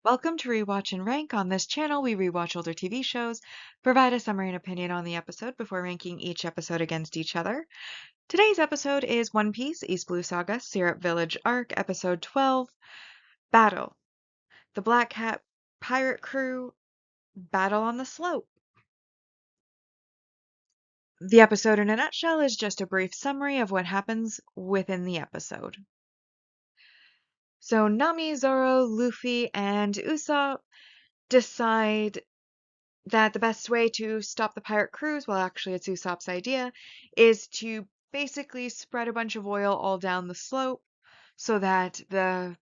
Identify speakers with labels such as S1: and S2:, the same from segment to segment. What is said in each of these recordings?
S1: Welcome to Rewatch and Rank. On this channel, we rewatch older TV shows, provide a summary and opinion on the episode before ranking each episode against each other. Today's episode is One Piece East Blue Saga Syrup Village Arc, Episode 12, Battle. The Black Hat Pirate Crew battle on the slope. The episode in a nutshell is just a brief summary of what happens within the episode. So Nami, Zoro, Luffy, and Usopp decide that the best way to stop the pirate crews, well, actually, it's Usopp's idea, is to basically spread a bunch of oil all down the slope so that the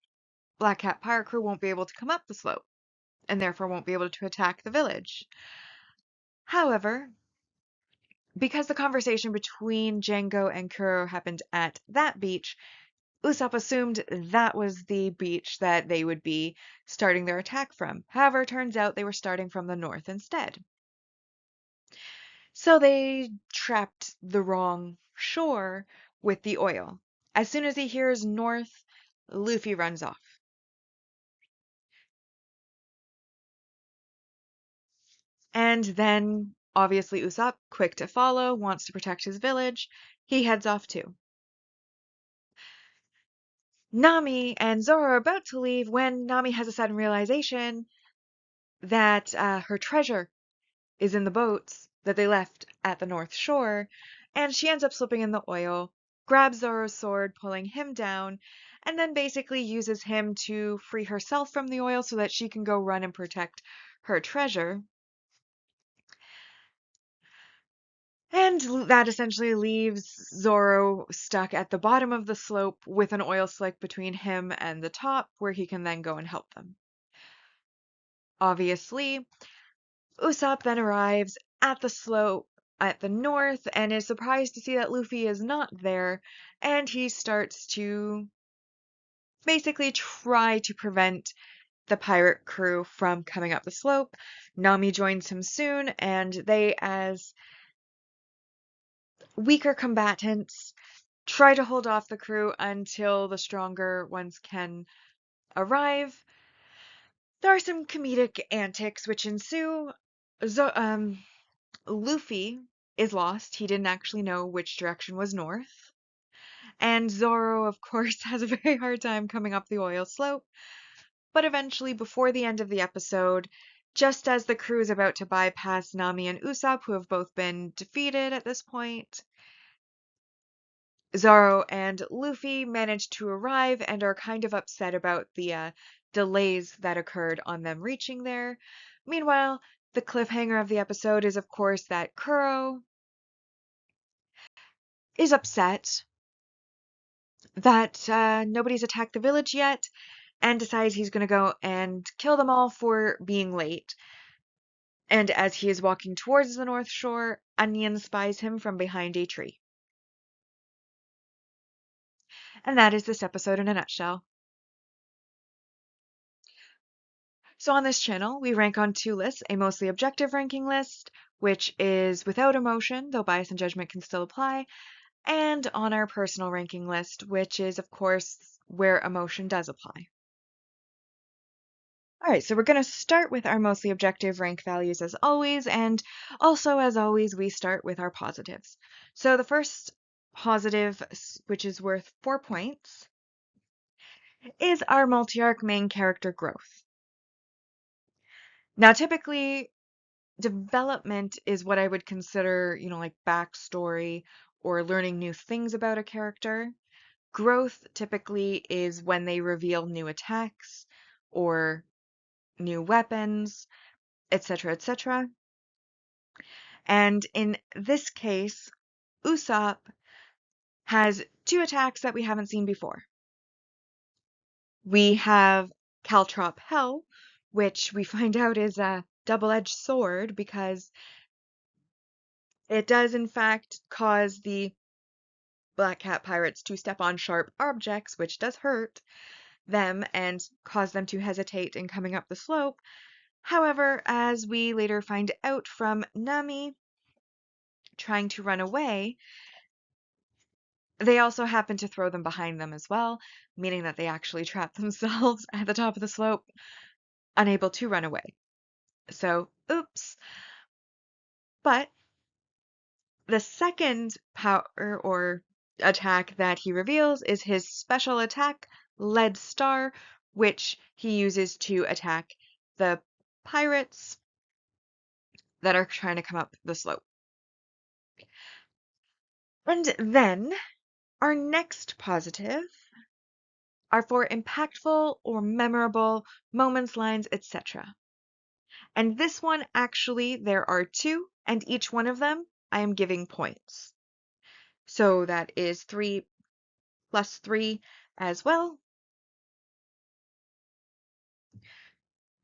S1: Black Cat pirate crew won't be able to come up the slope and therefore won't be able to attack the village. However, because the conversation between Django and Kuro happened at that beach, Usopp assumed that was the beach that they would be starting their attack from. However, it turns out they were starting from the north instead. So they trapped the wrong shore with the oil. As soon as he hears north, Luffy runs off. And then, obviously, Usopp, quick to follow, wants to protect his village. He heads off too. Nami and Zoro are about to leave when Nami has a sudden realization that her treasure is in the boats that they left at the North Shore, and she ends up slipping in the oil, grabs Zoro's sword, pulling him down, and then basically uses him to free herself from the oil so that she can go run and protect her treasure. And that essentially leaves Zoro stuck at the bottom of the slope with an oil slick between him and the top, where he can then go and help them. Obviously, Usopp then arrives at the slope at the north and is surprised to see that Luffy is not there, and he starts to basically try to prevent the pirate crew from coming up the slope. Nami joins him soon, and they, as weaker combatants, try to hold off the crew until the stronger ones can arrive. There are some comedic antics which ensue. Luffy is lost. He didn't actually know which direction was north. And Zoro, of course, has a very hard time coming up the oil slope. But eventually, before the end of the episode, just as the crew is about to bypass Nami and Usopp, who have both been defeated at this point, Zoro and Luffy manage to arrive and are kind of upset about the delays that occurred on them reaching there. Meanwhile, the cliffhanger of the episode is, of course, that Kuro is upset that nobody's attacked the village yet and decides he's going to go and kill them all for being late. And as he is walking towards the North Shore, Onion spies him from behind a tree. And that is this episode in a nutshell. So on this channel, we rank on two lists, a mostly objective ranking list, which is without emotion, though bias and judgment can still apply, and on our personal ranking list, which is, of course, where emotion does apply. All right, so we're going to start with our mostly objective rank values as always, and also as always, we start with our positives. So the first positive, which is worth 4 points, is our multi-arc main character growth. Now, typically, development is what I would consider, like backstory or learning new things about a character. Growth typically is when they reveal new attacks or new weapons, etc., etc. And in this case, Usopp has two attacks that we haven't seen before. We have Caltrop Hell, which we find out is a double-edged sword because it does in fact cause the Black Cat pirates to step on sharp objects, which does hurt them and cause them to hesitate in coming up the slope. However, as we later find out from Nami trying to run away, they also happen to throw them behind them as well, meaning that they actually trap themselves at the top of the slope. unable to run away. So, oops. But the second power or attack that he reveals is his special attack, Lead Star, which he uses to attack the pirates that are trying to come up the slope. And then our next positive are for impactful or memorable moments, lines, etc. And this one, actually, there are two, and each one of them I am giving points. So that is 3 plus 3 as well,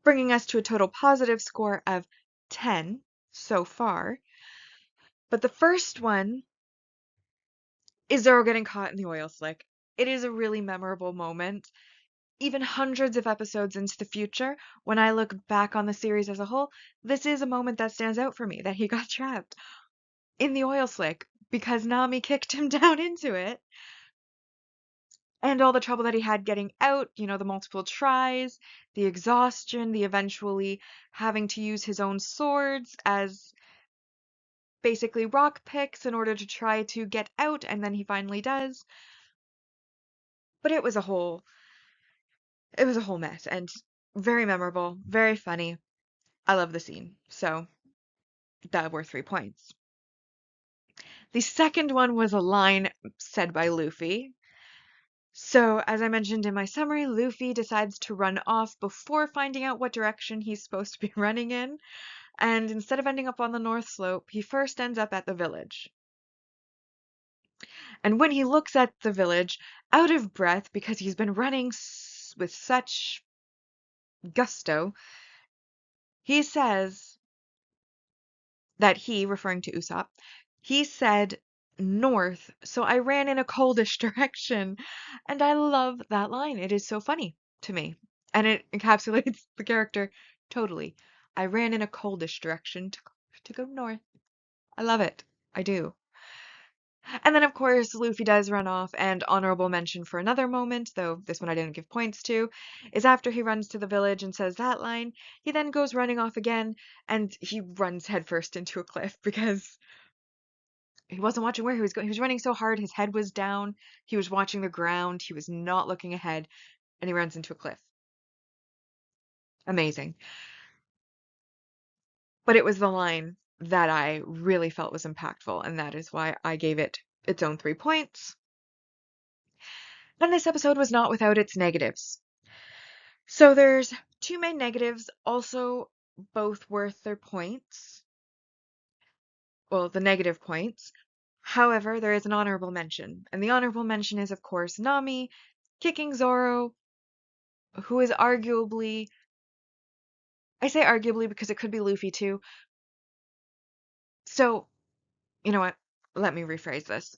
S1: bringing us to a total positive score of 10 so far. But the first one is Zoro getting caught in the oil slick. It is a really memorable moment. Even hundreds of episodes into the future, when I look back on the series as a whole, this is a moment that stands out for me, that he got trapped in the oil slick because Nami kicked him down into it. And all the trouble that he had getting out, the multiple tries, the exhaustion, the eventually having to use his own swords as basically rock picks in order to try to get out, and then he finally does. But it was a whole mess, and very memorable, very funny. I love the scene, so that were 3 points. The second one was a line said by Luffy. So, as I mentioned in my summary, Luffy decides to run off before finding out what direction he's supposed to be running in, and instead of ending up on the North Slope, he first ends up at the village. And when he looks at the village, out of breath because he's been running with such gusto, he says that referring to Usopp, he said north, so I ran in a coldish direction. And I love that line. It is so funny to me. And it encapsulates the character totally. I ran in a coldish direction to go north. I love it. I do. And then, of course, Luffy does run off, and honorable mention for another moment, though this one I didn't give points to, is after he runs to the village and says that line, he then goes running off again, and he runs headfirst into a cliff because he wasn't watching where he was going. He was running so hard, his head was down, he was watching the ground, he was not looking ahead, and he runs into a cliff. Amazing. But it was the line that I really felt was impactful, and that is why I gave it its own 3 points. And this episode was not without its negatives. So there's 2 main negatives, also both worth their points. Well, the negative points. However, there is an honorable mention, and the honorable mention is, of course, Nami kicking Zoro, who is arguably, I say arguably because it could be Luffy too. So, you know what? Let me rephrase this.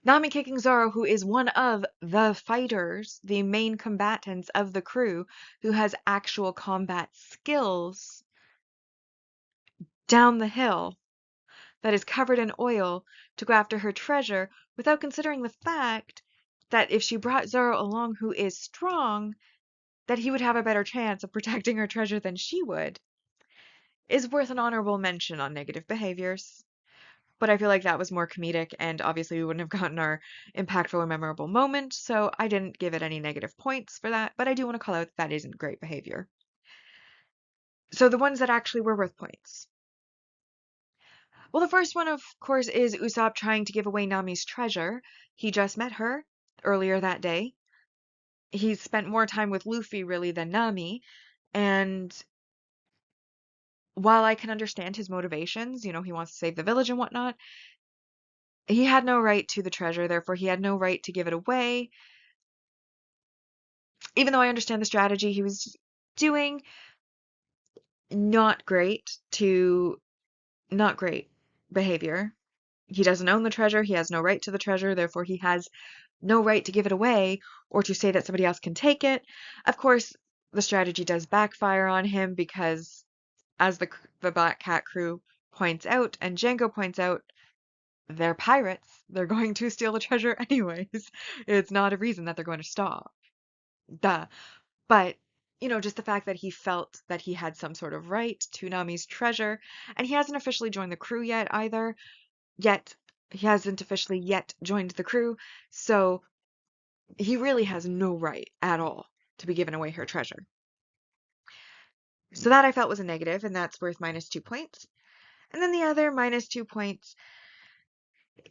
S1: Nami kicking Zoro, who is one of the fighters, the main combatants of the crew, who has actual combat skills, down the hill that is covered in oil to go after her treasure without considering the fact that if she brought Zoro along, who is strong, that he would have a better chance of protecting her treasure than she would, is worth an honorable mention on negative behaviors. But I feel like that was more comedic, and obviously we wouldn't have gotten our impactful or memorable moment, so I didn't give it any negative points for that, but I do want to call out that isn't great behavior. So the ones that actually were worth points. Well, the first one, of course, is Usopp trying to give away Nami's treasure. He just met her earlier that day. He's spent more time with Luffy, really, than Nami, and while I can understand his motivations, he wants to save the village and whatnot, he had no right to the treasure, therefore he had no right to give it away. Even though I understand the strategy he was doing, not great behavior. He doesn't own the treasure, he has no right to the treasure, therefore he has no right to give it away or to say that somebody else can take it. Of course, the strategy does backfire on him because, as the Black Cat crew points out and Django points out, they're pirates. They're going to steal the treasure anyways. It's not a reason that they're going to stop. Duh. But, just the fact that he felt that he had some sort of right to Nami's treasure, and he hasn't officially joined the crew yet either. Yet, he hasn't officially yet joined the crew, so he really has no right at all to be giving away her treasure. So that I felt was a negative, and that's worth -2 points. And then the other -2 points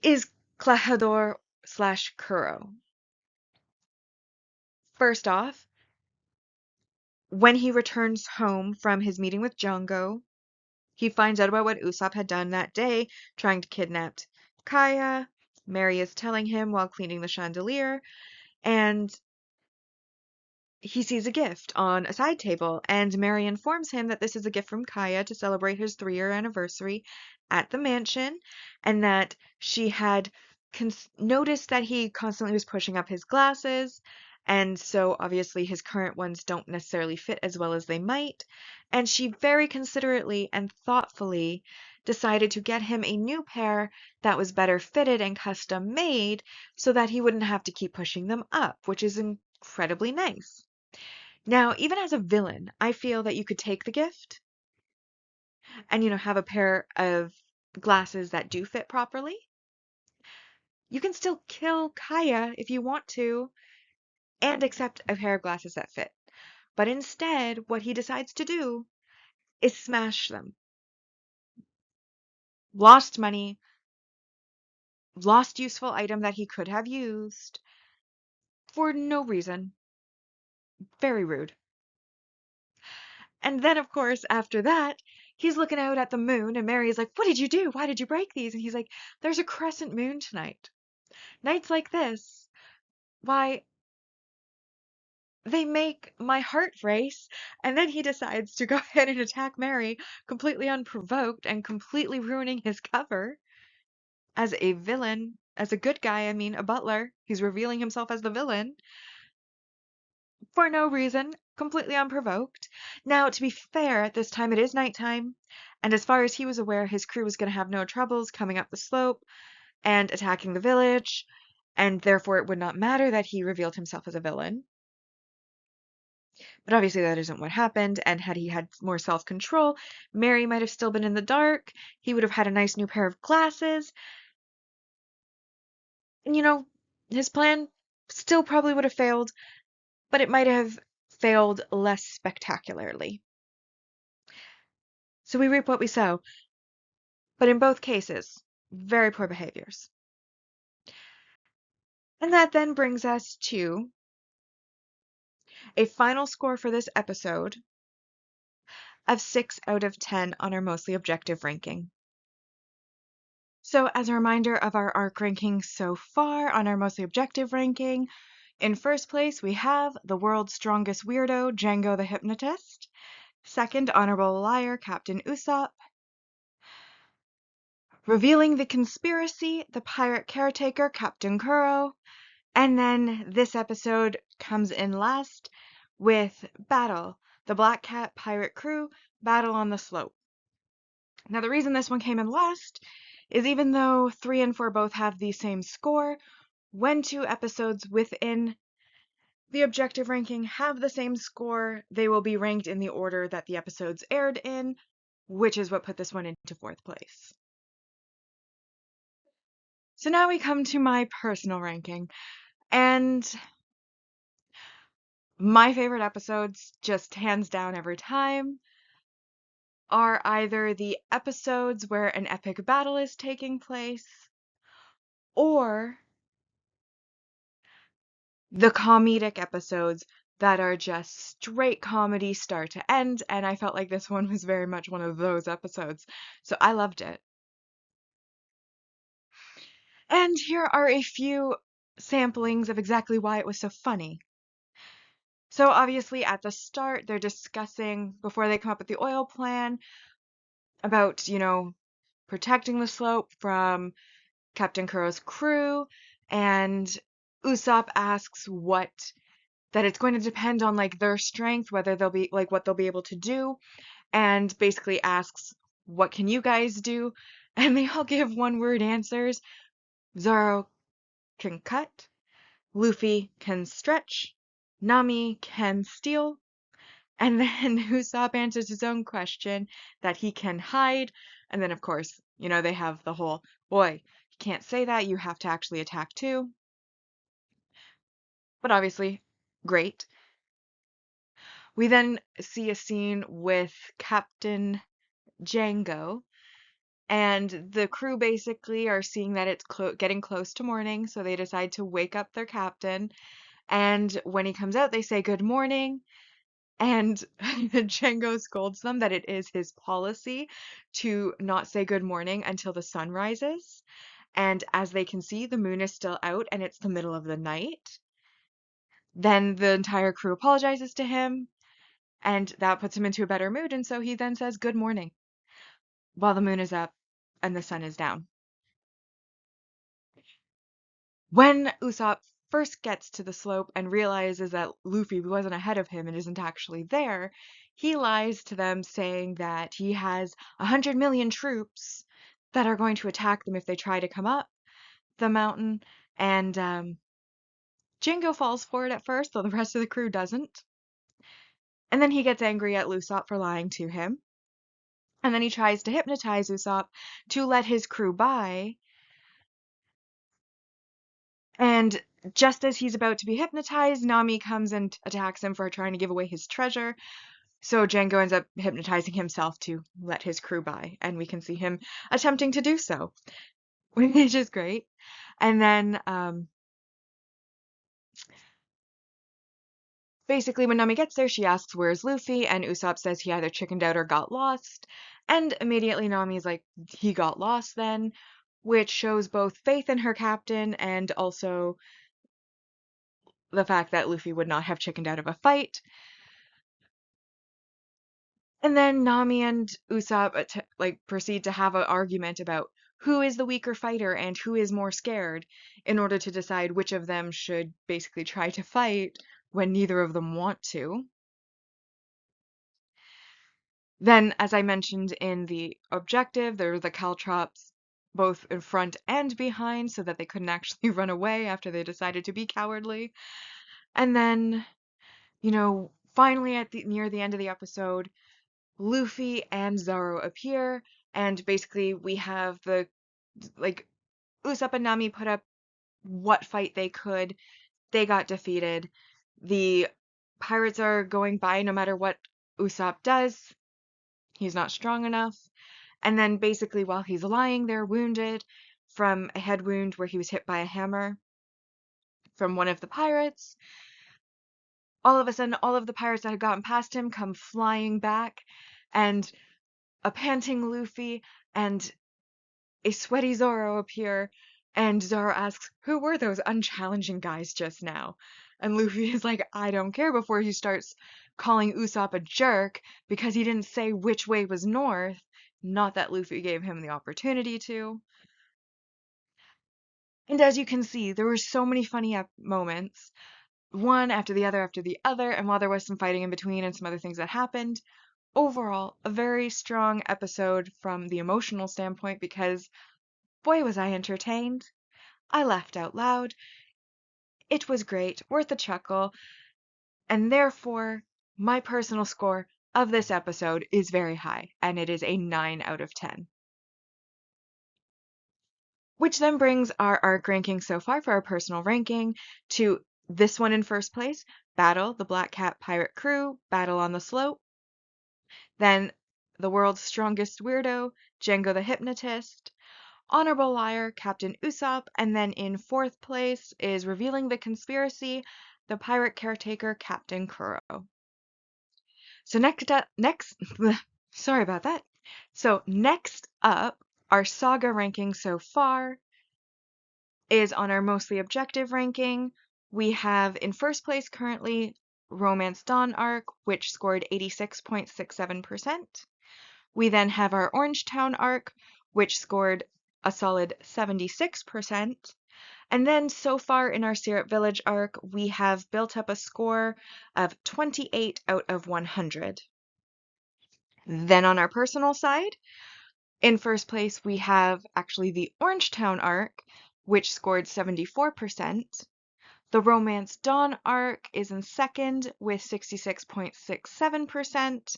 S1: is Klahadore/Kuro. First off, when he returns home from his meeting with Django, he finds out about what Usopp had done that day, trying to kidnap Kaya. Mary is telling him while cleaning the chandelier, and he sees a gift on a side table, and Mary informs him that this is a gift from Kaya to celebrate his 3-year anniversary at the mansion, and that she had noticed that he constantly was pushing up his glasses, and so obviously his current ones don't necessarily fit as well as they might, and she very considerately and thoughtfully decided to get him a new pair that was better fitted and custom made so that he wouldn't have to keep pushing them up, which is incredibly nice. Now, even as a villain, I feel that you could take the gift and, have a pair of glasses that do fit properly. You can still kill Kaya if you want to and accept a pair of glasses that fit. But instead, what he decides to do is smash them. Lost money, lost useful item that he could have used for no reason. Very rude. And then, of course, after that, he's looking out at the moon, and Mary is like, "What did you do? Why did you break these?" And he's like, "There's a crescent moon tonight. Nights like this, why, they make my heart race." And then he decides to go ahead and attack Mary, completely unprovoked and completely ruining his cover as a villain, as a good guy, I mean, a butler. He's revealing himself as the villain for no reason, completely unprovoked. Now, to be fair, at this time it is nighttime, and as far as he was aware, his crew was going to have no troubles coming up the slope and attacking the village, and therefore it would not matter that he revealed himself as a villain. But obviously that isn't what happened, and had he had more self-control, Mary might have still been in the dark, he would have had a nice new pair of glasses, and his plan still probably would have failed, but it might have failed less spectacularly. So we reap what we sow, but in both cases, very poor behaviors. And that then brings us to a final score for this episode of 6 out of 10 on our mostly objective ranking. So as a reminder of our arc ranking so far on our mostly objective ranking, in first place we have the world's strongest weirdo, Django the Hypnotist. Second, honorable liar, Captain Usopp. Revealing the conspiracy, the pirate caretaker, Captain Kuro. And then this episode comes in last with Battle, the Black Cat pirate crew, Battle on the Slope. Now the reason this one came in last is even though 3 and 4 both have the same score, when 2 episodes within the objective ranking have the same score, they will be ranked in the order that the episodes aired in, which is what put this one into 4th place. So now we come to my personal ranking, and my favorite episodes, just hands down every time, are either the episodes where an epic battle is taking place, or the comedic episodes that are just straight comedy start to end, and I felt like this one was very much one of those episodes, so I loved it. And here are a few samplings of exactly why it was so funny. So obviously at the start, they're discussing, before they come up with the oil plan, about, protecting the slope from Captain Kuro's crew, and Usopp asks that it's going to depend on like their strength, whether they'll be like what they'll be able to do, and basically asks, "What can you guys do?" And they all give one-word answers. Zoro can cut, Luffy can stretch, Nami can steal, And then Usopp answers his own question that he can hide. And then, of course, they have the whole, boy, you can't say that. You have to actually attack too. But obviously, great. We then see a scene with Captain Django, and the crew basically are seeing that it's getting close to morning, so they decide to wake up their captain. And when he comes out, they say good morning. And Django scolds them that it is his policy to not say good morning until the sun rises. And as they can see, the moon is still out and it's the middle of the night. Then the entire crew apologizes to him, and that puts him into a better mood. And so he then says good morning while the moon is up and the sun is down. When Usopp first gets to the slope and realizes that Luffy wasn't ahead of him and isn't actually there, he lies to them saying that he has 100 million troops that are going to attack them if they try to come up the mountain. And Django falls for it at first, though the rest of the crew doesn't. And then he gets angry at Usopp for lying to him. And then he tries to hypnotize Usopp to let his crew by. And just as he's about to be hypnotized, Nami comes and attacks him for trying to give away his treasure. So Django ends up hypnotizing himself to let his crew by, and we can see him attempting to do so, which is great. And then basically when Nami gets there, she asks where's Luffy, and Usopp says he either chickened out or got lost. And immediately Nami's like, he got lost then, which shows both faith in her captain and also the fact that Luffy would not have chickened out of a fight. And then Nami and Usopp proceed to have an argument about who is the weaker fighter and who is more scared in order to decide which of them should basically try to fight when neither of them want to. Then, as I mentioned in the objective, there were the Caltrops both in front and behind so that they couldn't actually run away after they decided to be cowardly. And then, finally near the end of the episode, Luffy and Zoro appear, and basically we have Usopp and Nami put up what fight they could. They got defeated. The pirates are going by no matter what Usopp does. He's not strong enough. And then basically while he's lying there wounded from a head wound where he was hit by a hammer from one of the pirates, all of a sudden all of the pirates that had gotten past him come flying back, and a panting Luffy and a sweaty Zoro appear, and Zoro asks, who were those unchallenging guys just now? And Luffy is like, I don't care, before he starts calling Usopp a jerk because he didn't say which way was north. Not that Luffy gave him the opportunity to. And as you can see, there were so many funny moments, one after the other, and while there was some fighting in between and some other things that happened, overall, a very strong episode from the emotional standpoint because boy, was I entertained. I laughed out loud. It was great, worth a chuckle, and therefore, my personal score of this episode is very high, and it is a 9 out of 10. Which then brings our arc ranking so far for our personal ranking to this one in first place, Battle, the Black Cat Pirate Crew, Battle on the Slope. Then, the World's Strongest Weirdo, Django the Hypnotist. Honorable Liar, Captain Usopp, and then in fourth place is Revealing the Conspiracy, the Pirate Caretaker, Captain Kuro. So sorry about that. So next up, our saga ranking so far is on our mostly objective ranking. We have in first place currently Romance Dawn arc, which scored 86.67%. We then have our Orange Town arc, which scored a solid 76%. And then so far in our Syrup Village arc, we have built up a score of 28 out of 100. Then on our personal side, in first place, we have actually the Orange Town arc, which scored 74%, The Romance Dawn arc is in second with 66.67%.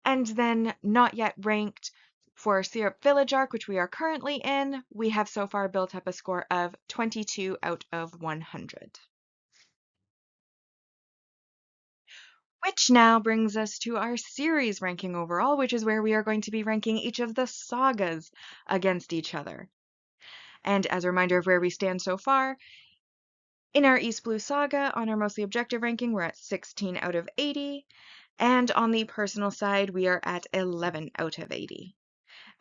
S1: And then not yet ranked for Syrup Village arc, which we are currently in, we have so far built up a score of 22 out of 100. Which now brings us to our series ranking overall, which is where we are going to be ranking each of the sagas against each other. And as a reminder of where we stand so far, in our East Blue Saga, on our mostly objective ranking, we're at 16 out of 80. And on the personal side, we are at 11 out of 80.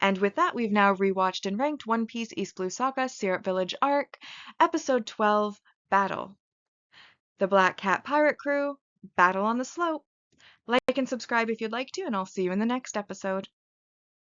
S1: And with that, we've now rewatched and ranked One Piece East Blue Saga Syrup Village Arc, Episode 12, Battle. The Black Cat Pirate Crew, Battle on the Slope. Like and subscribe if you'd like to, and I'll see you in the next episode.